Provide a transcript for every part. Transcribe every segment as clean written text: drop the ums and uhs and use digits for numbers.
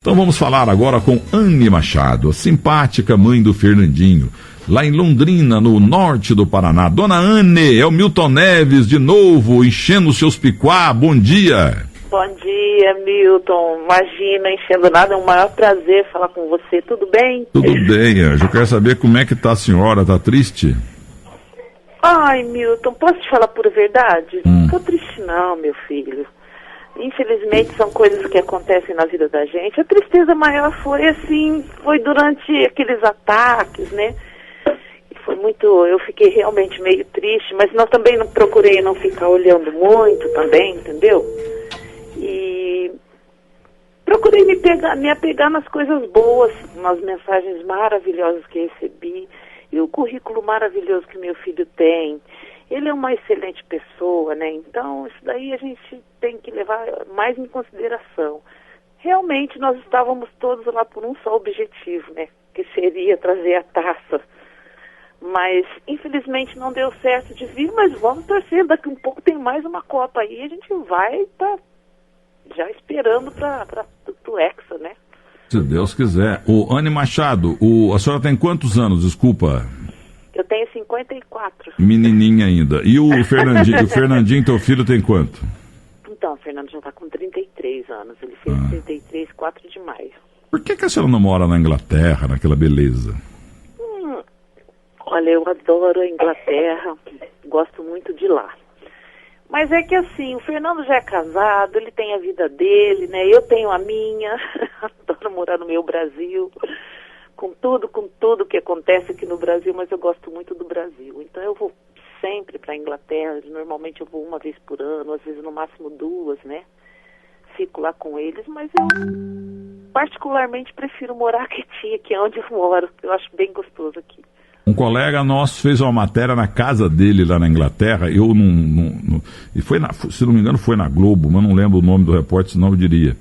Então vamos falar agora com Anne Machado, a simpática mãe do Fernandinho, lá em Londrina, no norte do Paraná. Dona Anne, é o Milton Neves de novo, enchendo os seus picuá. Bom dia. Bom dia, Milton. Imagina, enchendo nada, é um maior prazer falar com você. Tudo bem? Tudo bem, Anjo. Eu quero saber como é que tá a senhora, tá triste? Ai, Milton, posso te falar por verdade? Não tô triste não, meu filho. Infelizmente são coisas que acontecem na vida da gente. A tristeza maior foi durante aqueles ataques, né? Eu fiquei realmente meio triste, mas também não procurei não ficar olhando muito também, entendeu? E procurei me apegar nas coisas boas, nas mensagens maravilhosas que recebi e o currículo maravilhoso que meu filho tem. Ele é uma excelente pessoa, né? Então, isso daí a gente tem que levar mais em consideração. Realmente, nós estávamos todos lá por um só objetivo, né? Que seria trazer a taça. Mas, infelizmente, não deu certo de vir, mas vamos torcer. Daqui um pouco tem mais uma Copa aí. A gente vai estar já esperando para o Hexa, né? Se Deus quiser. Anne Machado, a senhora tem quantos anos, desculpa? Eu tenho 54. Menininha ainda. E o Fernandinho, teu filho, tem quanto? Então, o Fernando já está com 33 anos. Ele fez 33, 4 de maio. Por que a senhora não mora na Inglaterra, naquela beleza? Olha, eu adoro a Inglaterra. Gosto muito de lá. Mas é que assim, o Fernando já é casado, ele tem a vida dele, né? Eu tenho a minha. Adoro morar no meu Brasil. Com tudo que acontece aqui no Brasil, mas eu gosto muito do Brasil. Então eu vou sempre para a Inglaterra, normalmente eu vou uma vez por ano, às vezes no máximo 2, né? Fico lá com eles, mas eu particularmente prefiro morar quietinha, que é onde eu moro. Eu acho bem gostoso aqui. Um colega nosso fez uma matéria na casa dele lá na Inglaterra, e se não me engano foi na Globo, mas não lembro o nome do repórter, senão eu diria.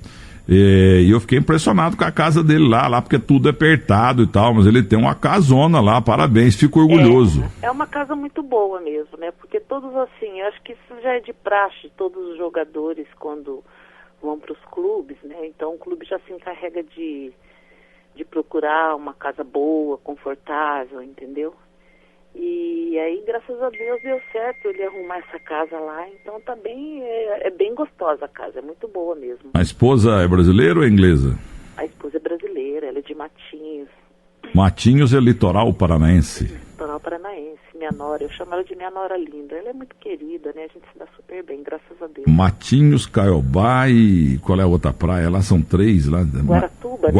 E eu fiquei impressionado com a casa dele lá porque tudo é apertado e tal, mas ele tem uma casona lá, parabéns, fico orgulhoso. É uma casa muito boa mesmo, né? Porque todos assim, eu acho que isso já é de praxe, todos os jogadores quando vão para os clubes, né? Então o clube já se encarrega de procurar uma casa boa, confortável, entendeu? E aí, graças a Deus, deu certo ele arrumar essa casa lá. Então tá bem, é bem gostosa a casa, é muito boa mesmo. A esposa é brasileira ou é inglesa? A esposa é brasileira, ela é de Matinhos. Matinhos é litoral paranaense. Litoral paranaense, minha nora, eu chamo ela de minha nora linda. Ela é muito querida, né? A gente se dá super bem, graças a Deus. Matinhos, Caiobá e qual é a outra praia? Lá são 3, lá. Guaratuba, né?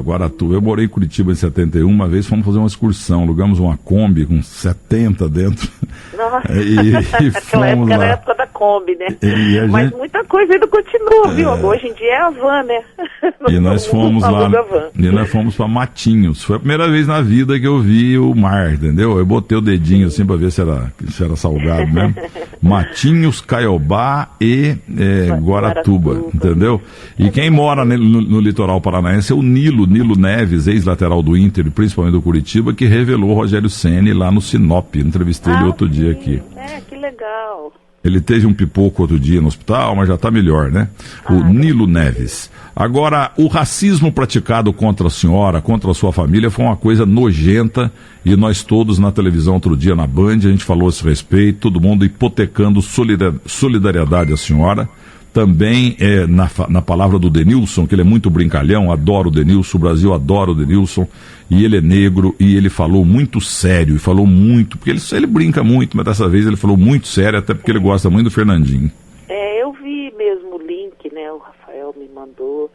Guaratuba. Eu morei em Curitiba em 71, uma vez fomos fazer uma excursão, alugamos uma Kombi com 70 dentro. Nossa, e aquela época lá. era a época da Kombi, né? Mas gente... muita coisa ainda continua, viu? Hoje em dia é a van, né? E nós fomos lá, e nós fomos para Matinhos. Foi a primeira vez na vida que eu vi o mar, entendeu? Eu botei o dedinho assim para ver se era salgado mesmo. Matinhos, Caiobá e Guaratuba, entendeu? E quem mora no litoral paranaense é o Nilo Neves, ex-lateral do Inter, principalmente do Curitiba, que revelou o Rogério Ceni lá no Sinop. Entrevistei ele outro dia aqui. Que legal. Ele teve um pipoco outro dia no hospital, mas já está melhor, né? O Nilo Neves. Agora, o racismo praticado contra a senhora, contra a sua família, foi uma coisa nojenta, e nós todos na televisão outro dia, na Band, a gente falou a esse respeito, todo mundo hipotecando solidariedade à senhora. Também na palavra do Denilson, que ele é muito brincalhão, adoro o Denilson, o Brasil adora o Denilson, e ele é negro, e ele falou muito sério, e falou muito, porque ele brinca muito, mas dessa vez ele falou muito sério, até porque ele gosta muito do Fernandinho. Eu vi mesmo o link, né, o Rafael me mandou,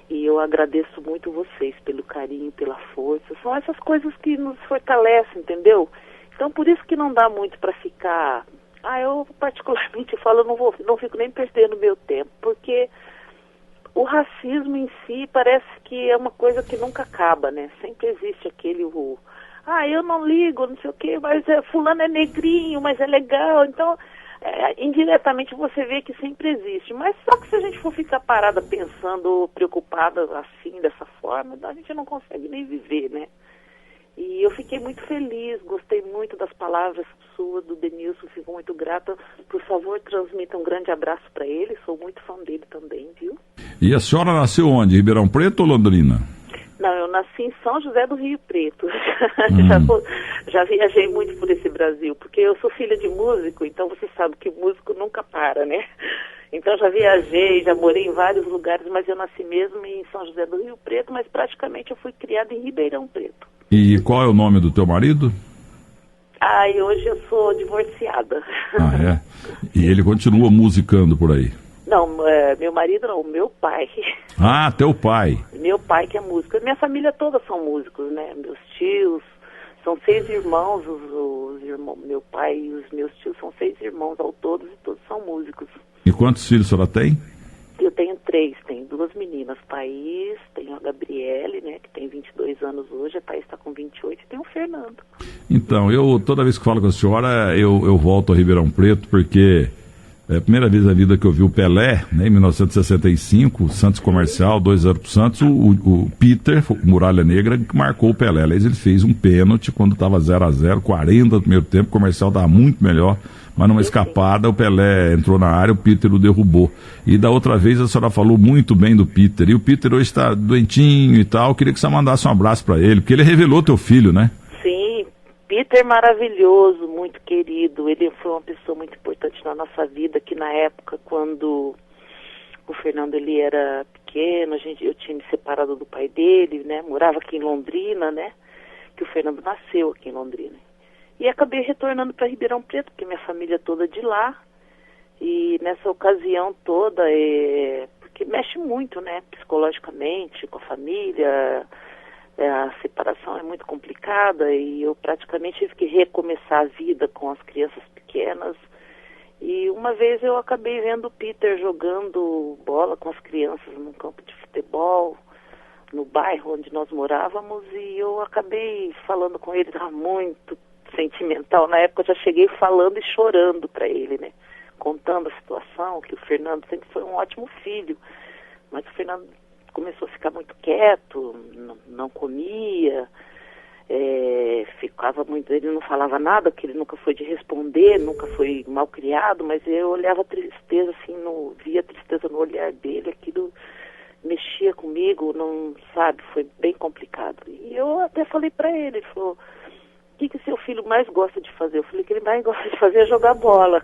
e eu agradeço muito vocês pelo carinho, pela força, são essas coisas que nos fortalecem, entendeu? Então por isso que não dá muito para ficar... eu particularmente falo, eu não fico nem perdendo meu tempo, porque o racismo em si parece que é uma coisa que nunca acaba, né? Sempre existe aquele, eu não ligo, não sei o quê, mas fulano é negrinho, mas é legal, então indiretamente você vê que sempre existe, mas só que se a gente for ficar parada pensando, preocupada assim, dessa forma, a gente não consegue nem viver, né? E eu fiquei muito feliz, gostei muito das palavras suas, do Denilson, fico muito grata. Por favor, transmita um grande abraço para ele, sou muito fã dele também, viu? E a senhora nasceu onde? Ribeirão Preto ou Londrina? Não, eu nasci em São José do Rio Preto. Já viajei muito por esse Brasil, porque eu sou filha de músico, então você sabe que o músico nunca para, né? Então já viajei, já morei em vários lugares, mas eu nasci mesmo em São José do Rio Preto, mas praticamente eu fui criada em Ribeirão Preto. E qual é o nome do teu marido? E hoje eu sou divorciada. Ah, é? E ele continua musicando por aí? Não, meu marido não, meu pai. Ah, teu pai. Meu pai que é músico. Minha família toda são músicos, né? Meus tios, são 6 irmãos, meu pai e os meus tios são 6 irmãos ao todo e todos são músicos. E quantos filhos a senhora tem? Eu tenho 3, tenho 2 meninas, Thaís, tenho a Gabriele, né, que tem 22 anos hoje, a Thaís está com 28 e tem o Fernando. Então, toda vez que falo com a senhora, eu volto a Ribeirão Preto, porque é a primeira vez na vida que eu vi o Pelé, né, em 1965, Santos Comercial, 2-0 pro Santos, o Peter, Muralha Negra, que marcou o Pelé. Aliás, ele fez um pênalti quando estava 0-0, 40 do primeiro tempo, o Comercial estava muito melhor, mas numa escapada o Pelé entrou na área, o Peter o derrubou. E da outra vez a senhora falou muito bem do Peter, e o Peter hoje está doentinho e tal, queria que você mandasse um abraço para ele, porque ele revelou teu filho, né? Sim, Peter maravilhoso, muito querido, ele foi uma pessoa muito importante na nossa vida, que na época, quando o Fernando ele era pequeno, eu tinha me separado do pai dele, né, morava aqui em Londrina, né, que o Fernando nasceu aqui em Londrina. E acabei retornando para Ribeirão Preto, porque minha família é toda de lá, e nessa ocasião toda, porque mexe muito, né, psicologicamente, com a família. A separação é muito complicada e eu praticamente tive que recomeçar a vida com as crianças pequenas. E uma vez eu acabei vendo o Peter jogando bola com as crianças num campo de futebol, no bairro onde nós morávamos, e eu acabei falando com ele, estava muito sentimental. Na época eu já cheguei falando e chorando para ele, né? Contando a situação, que o Fernando sempre foi um ótimo filho, mas o Fernando começou a ficar muito quieto, não comia, ficava muito, ele não falava nada, porque ele nunca foi de responder, nunca foi mal criado, mas eu olhava a tristeza, assim, via a tristeza no olhar dele, aquilo mexia comigo, não sabe, foi bem complicado. E eu até falei para ele, ele falou, o que seu filho mais gosta de fazer? Eu falei que ele mais gosta de fazer é jogar bola.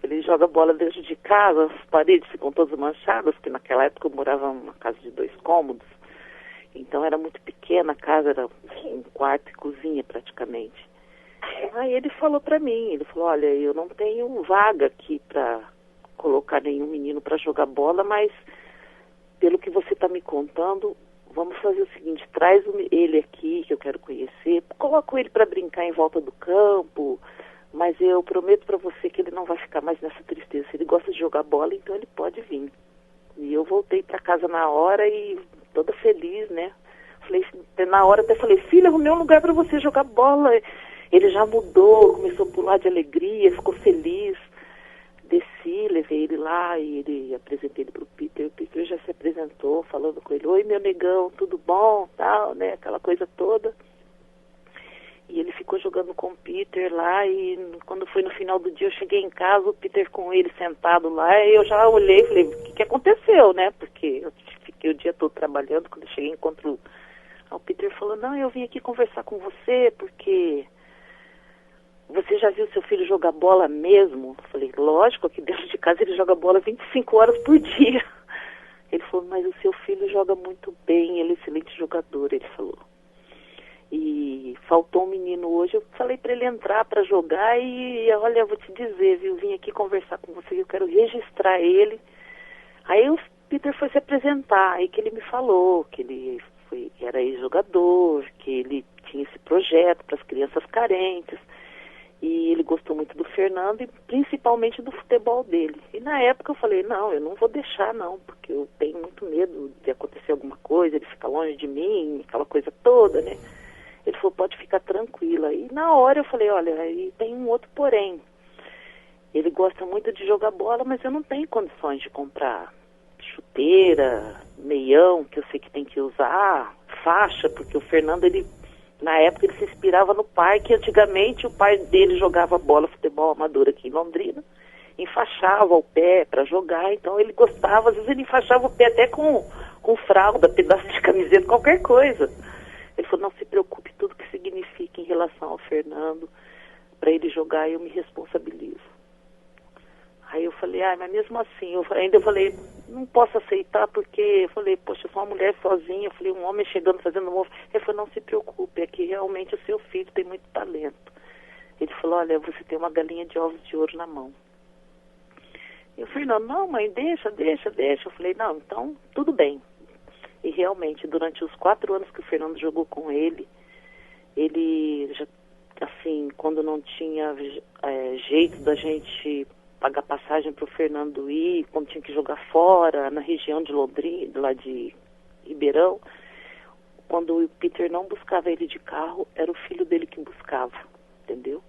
Ele joga bola dentro de casa, as paredes ficam todas manchadas, porque naquela época eu morava numa casa de 2 cômodos, então era muito pequena a casa, era um quarto e cozinha praticamente. Aí ele falou pra mim, ele falou, olha, eu não tenho vaga aqui pra colocar nenhum menino pra jogar bola, mas pelo que você tá me contando, vamos fazer o seguinte, traz ele aqui, que eu quero conhecer, coloco ele pra brincar em volta do campo, mas eu prometo para você que ele não vai ficar mais nessa tristeza. Se ele gosta de jogar bola, então ele pode vir. E eu voltei para casa na hora e toda feliz, né? Falei, na hora até falei, filha, arrumei um lugar para você jogar bola. Ele já mudou, começou a pular de alegria, ficou feliz. Desci, levei ele lá e apresentei ele pro Peter. O Peter já se apresentou, falando com ele, oi meu negão, tudo bom, tal, né? Aquela coisa toda. E ele ficou jogando com o Peter lá, e quando foi no final do dia eu cheguei em casa, o Peter com ele sentado lá, e eu já olhei e falei, o que aconteceu, né? Porque eu fiquei o dia todo trabalhando, quando eu cheguei encontro... Aí o Peter falou, não, eu vim aqui conversar com você, porque você já viu seu filho jogar bola mesmo? Eu falei, lógico, aqui dentro de casa ele joga bola 25 horas por dia. Ele falou, mas o seu filho joga muito bem, ele é excelente jogador, ele falou. E faltou um menino hoje, eu falei para ele entrar para jogar e, olha, eu vou te dizer, viu, vim aqui conversar com você, eu quero registrar ele. Aí o Peter foi se apresentar, aí que ele me falou que ele era ex-jogador, que ele tinha esse projeto para as crianças carentes, e ele gostou muito do Fernando e principalmente do futebol dele. E na época eu falei, não, eu não vou deixar não, porque eu tenho muito medo de acontecer alguma coisa, ele ficar longe de mim, aquela coisa toda, né? Ele falou, pode ficar tranquila. E na hora eu falei, olha, aí tem um outro porém. Ele gosta muito de jogar bola, mas eu não tenho condições de comprar chuteira, meião, que eu sei que tem que usar, faixa, porque o Fernando, ele Na época ele se inspirava no pai, que antigamente o pai dele jogava bola, futebol amador aqui em Londrina, enfaixava o pé para jogar, então ele gostava, às vezes ele enfaixava o pé até com fralda, pedaço de camiseta, qualquer coisa. Ele falou, não se preocupe, tudo que significa em relação ao Fernando, para ele jogar eu me responsabilizo. Aí eu falei, mas mesmo assim, eu falei, não posso aceitar porque, eu falei, poxa, eu sou uma mulher sozinha, eu falei, um homem chegando fazendo um ovo. Ele falou, não se preocupe, é que realmente o seu filho tem muito talento. Ele falou, olha, você tem uma galinha de ovos de ouro na mão. Eu falei, não, mãe, deixa. Eu falei, não, então, tudo bem. E realmente, durante os 4 anos que o Fernando jogou com ele já, assim, quando não tinha jeito da gente pagar passagem para o Fernando ir, quando tinha que jogar fora, na região de Londrina, lá de Ribeirão, quando o Peter não buscava ele de carro, era o filho dele que buscava, entendeu?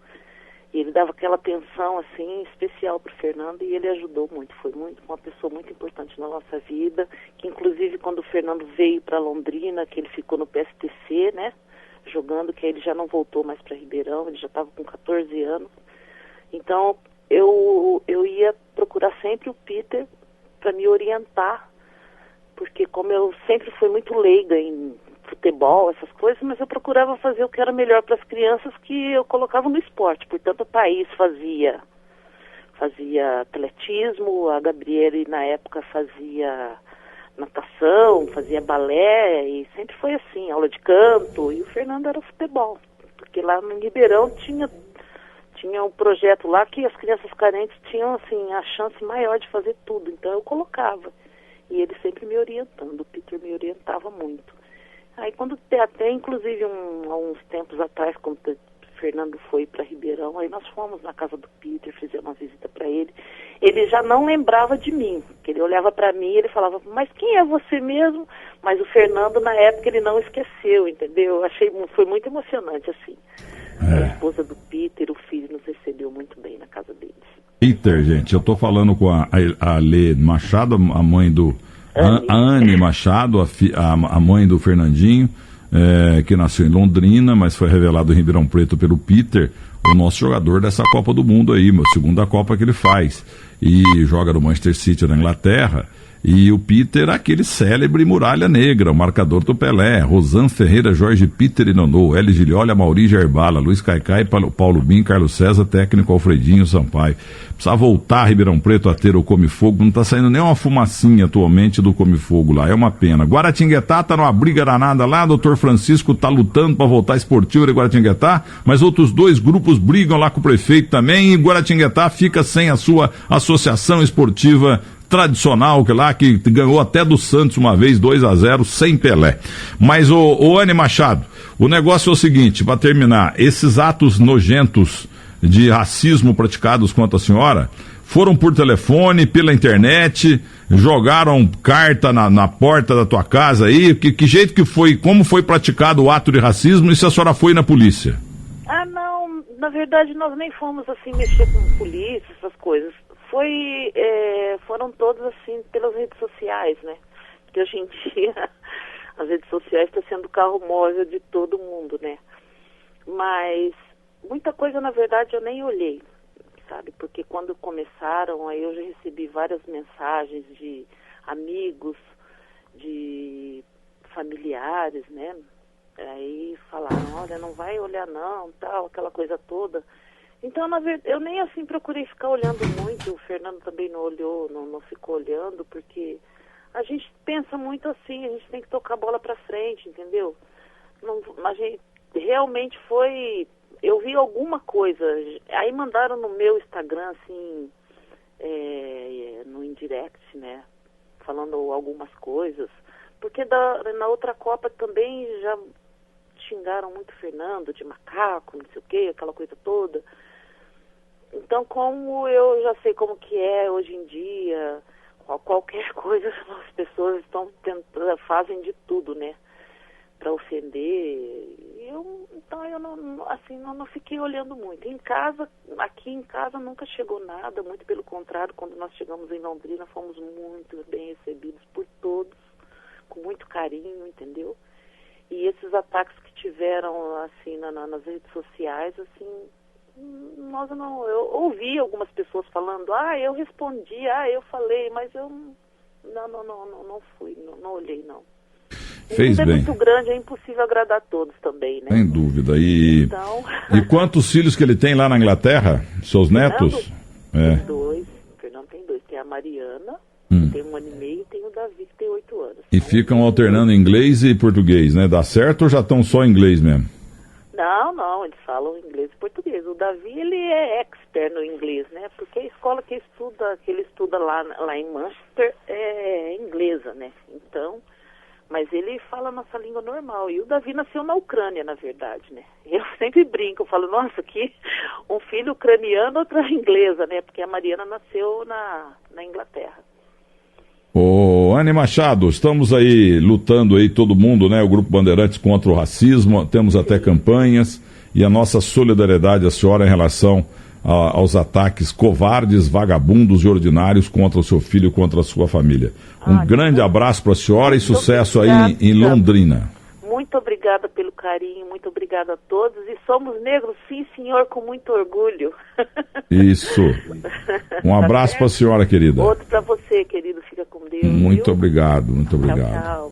E ele dava aquela atenção, assim, especial para o Fernando e ele ajudou muito, foi uma pessoa muito importante na nossa vida, que inclusive quando o Fernando veio para Londrina, que ele ficou no PSTC, né, jogando, que ele já não voltou mais para Ribeirão, ele já estava com 14 anos, então eu ia procurar sempre o Peter para me orientar, porque como eu sempre fui muito leiga em futebol, essas coisas, mas eu procurava fazer o que era melhor para as crianças que eu colocava no esporte. Portanto, o Thaís fazia atletismo, a Gabriele na época fazia natação, fazia balé, e sempre foi assim, aula de canto, e o Fernando era futebol, porque lá no Ribeirão tinha um projeto lá que as crianças carentes tinham, assim, a chance maior de fazer tudo, então eu colocava, e ele sempre me orientando, o Peter me orientava muito. Aí quando até inclusive há uns tempos atrás, quando o Fernando foi para Ribeirão, aí nós fomos na casa do Peter, fizemos uma visita para ele. Ele já não lembrava de mim, que ele olhava para mim e ele falava, mas quem é você mesmo? Mas o Fernando, na época, ele não esqueceu, entendeu? Foi muito emocionante, assim. A esposa do Peter, o filho, nos recebeu muito bem na casa deles. Peter, gente, eu tô falando com a Lê Machado, a mãe do... A Anne Machado, a mãe do Fernandinho, que nasceu em Londrina, mas foi revelado em Ribeirão Preto pelo Peter, o nosso jogador dessa Copa do Mundo aí, segunda Copa que ele faz. E joga no Manchester City na Inglaterra. E o Peter, aquele célebre Muralha Negra, o marcador do Pelé, Rosan Ferreira, Jorge Peter e Nonô, Hélio Gilhola, Mauri Gerbala, Luiz Caicai, Paulo Bim, Carlos César, técnico Alfredinho Sampaio. Precisa voltar a Ribeirão Preto a ter o Come Fogo, não está saindo nem uma fumacinha atualmente do Come Fogo lá, é uma pena. Guaratinguetá tá numa briga danada lá, doutor Francisco tá lutando para voltar esportivo de Guaratinguetá, mas outros 2 grupos brigam lá com o prefeito também, e Guaratinguetá fica sem a sua associação esportiva tradicional que ganhou até do Santos uma vez 2-0 sem Pelé. Mas o Anne Machado, o negócio é o seguinte, para terminar, esses atos nojentos de racismo praticados contra a senhora foram por telefone, pela internet, jogaram carta na porta da tua casa aí, que jeito que foi, como foi praticado o ato de racismo e se a senhora foi na polícia? Não, na verdade nós nem fomos assim mexer com polícia, essas coisas. Foram todos assim pelas redes sociais, né? Porque hoje em dia as redes sociais estão sendo o carro móvel de todo mundo, né? Mas muita coisa, na verdade, eu nem olhei, sabe? Porque quando começaram, aí eu já recebi várias mensagens de amigos, de familiares, né? Aí falaram, olha, não vai olhar não, tal, aquela coisa toda. Então, na verdade, eu nem assim procurei ficar olhando muito, o Fernando também não olhou, não ficou olhando, porque a gente pensa muito assim, a gente tem que tocar a bola pra frente, entendeu? A gente realmente foi, eu vi alguma coisa, aí mandaram no meu Instagram, assim, no indirect, né, falando algumas coisas, porque na outra Copa também já xingaram muito o Fernando de macaco, não sei o que, aquela coisa toda. Então, como eu já sei como que é hoje em dia, qualquer coisa as pessoas fazem de tudo, né, para ofender. Então eu não fiquei olhando muito. Aqui em casa nunca chegou nada, muito pelo contrário, quando nós chegamos em Londrina fomos muito bem recebidos por todos, com muito carinho, entendeu? E esses ataques que tiveram, assim, nas redes sociais, assim, eu ouvi algumas pessoas falando, eu respondi, eu falei, mas eu não fui, não olhei, não. Fez bem. É muito grande, é impossível agradar a todos também, né? Sem dúvida. Então... E quantos filhos que ele tem lá na Inglaterra? Seus netos? Tem dois. O Fernando tem dois. Tem a Mariana, que tem 1 ano e meio, e tem o Davi, que tem 8 anos. E ficam alternando inglês e português, né? Dá certo ou já estão só em inglês mesmo? Não, eles falam inglês e português. O Davi, ele é expert no inglês, né? Porque a escola que ele estuda lá em Manchester é inglesa, né? Então... Mas ele fala a nossa língua normal. E o Davi nasceu na Ucrânia, na verdade, né? Eu sempre brinco, eu falo, nossa, aqui um filho ucraniano, outra inglesa, né? Porque a Mariana nasceu na Inglaterra. Ô, Anne Machado, estamos aí lutando aí todo mundo, né? O Grupo Bandeirantes contra o racismo, temos até campanhas e a nossa solidariedade à senhora em relação aos ataques covardes, vagabundos e ordinários contra o seu filho e contra a sua família. Um grande abraço para a senhora e sucesso aí em Londrina. Muito obrigada pelo carinho, muito obrigada a todos. E somos negros, sim, senhor, com muito orgulho. Isso. Um abraço para a senhora, querida. Outro para você, querido. Fica com Deus. Muito obrigado, muito obrigado. Tchau, tchau.